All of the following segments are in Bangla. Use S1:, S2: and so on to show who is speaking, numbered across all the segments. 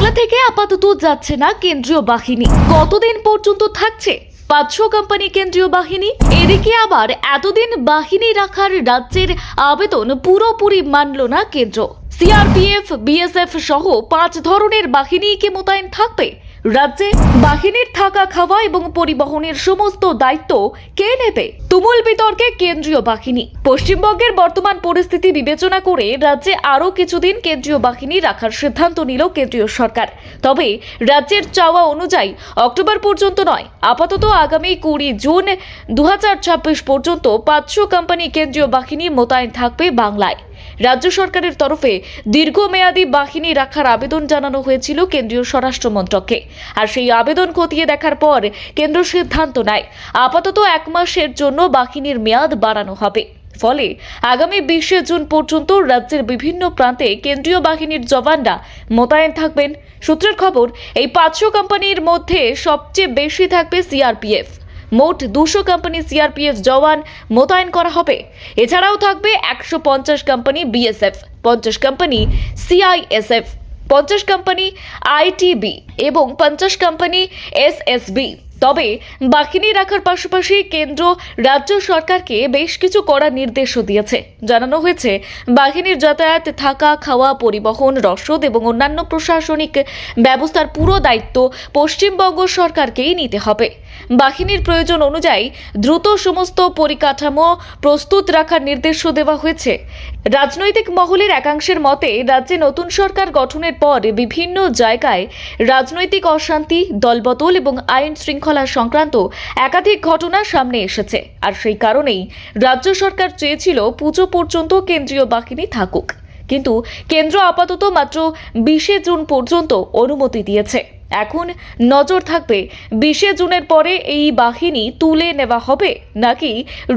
S1: বাংলা থেকে আপাতত যাচ্ছে না কেন্দ্রীয় বাহিনী। কতদিন পর্যন্ত থাকছে 500 কোম্পানি কেন্দ্রীয় বাহিনী? এদিকে আবার এতদিন বাহিনী রাখার রাজ্যের আবেদন পুরোপুরি মানল না কেন্দ্র। সিআরপিএফ, বিএসএফ সহ 5 ধরনের বাহিনী কি মোতায়েন থাকবে রাজ্যে? বাহিনীর থাকা, খাওয়া এবং পরিবহনের সমস্ত দায়িত্ব কে নেবে? তুমুল বিতর্কে কেন্দ্রীয় বাহিনী। পশ্চিমবঙ্গের বর্তমান পরিস্থিতি বিবেচনা করে রাজ্যে আরও কিছুদিন কেন্দ্রীয় বাহিনী রাখার সিদ্ধান্ত নিল কেন্দ্রীয় সরকার। তবে রাজ্যের চাওয়া অনুযায়ী অক্টোবর পর্যন্ত নয়, আপাতত আগামী 20 জুন 2026 পর্যন্ত 500 কোম্পানি কেন্দ্রীয় বাহিনী মোতায়েন থাকবে বাংলায়। রাজ্য সরকারের তরফে দীর্ঘমেয়াদী বাহিনী রাখার আবেদন জানানো হয়েছিল কেন্দ্রীয় স্বরাষ্ট্র মন্ত্রককে। আর সেই আবেদন খতিয়ে দেখার পর কেন্দ্র সিদ্ধান্ত নেয় আপাতত 1 মাসের জন্য বাহিনীর মেয়াদ বাড়ানো হবে। ফলে আগামী 20 জুন পর্যন্ত রাজ্যের বিভিন্ন প্রান্তে কেন্দ্রীয় বাহিনীর জওয়ানরা মোতায়েন থাকবেন। সূত্রের খবর, এই 500 কোম্পানির মধ্যে সবচেয়ে বেশি থাকবে সিআরপিএফ। মোট 200 কোম্পানি সিআরপিএফ জওয়ান মোতায়েন করা হবে। এছাড়াও থাকবে 150 company BSF, 50 company CISF, 50 company ITB এবং 50 কোম্পানি এসএসবি। তবে বাহিনী রাখার পাশাপাশি কেন্দ্র রাজ্য সরকারকে বেশ কিছু করার নির্দেশও দিয়েছে। জানানো হয়েছে, বাহিনীর যাতায়াত, থাকা, খাওয়া, পরিবহন, রসদ এবং অন্যান্য প্রশাসনিক ব্যবস্থার পুরো দায়িত্ব পশ্চিমবঙ্গ সরকারকেই নিতে হবে। বাহিনীর প্রয়োজন অনুযায়ী দ্রুত সমস্ত পরিকাঠামো প্রস্তুত রাখার নির্দেশও দেওয়া হয়েছে। রাজনৈতিক মহলের একাংশের মতে, রাজ্যে নতুন সরকার গঠনের পর বিভিন্ন জায়গায় রাজনৈতিক অশান্তি, দলবদল এবং আইন শৃঙ্খলা সংক্রান্ত একাধিক ঘটনা সামনে এসেছে। আর সেই কারণেই রাজ্য সরকার চেয়েছিল পুজো পর্যন্ত কেন্দ্রীয় বাহিনী থাকুক। কিন্তু কেন্দ্র আপাতত মাত্র 20 জুন পর্যন্ত অনুমতি দিয়েছে। এখন নজর থাকবে 20 জুনের পরে এই বাহিনী তুলে নেওয়া হবে নাকি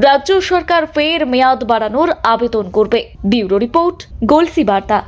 S1: রাজ্য সরকার ফের মেয়াদ বাড়ানোর আবেদন করবে। ব্যুরো রিপোর্ট, গলসি বার্তা।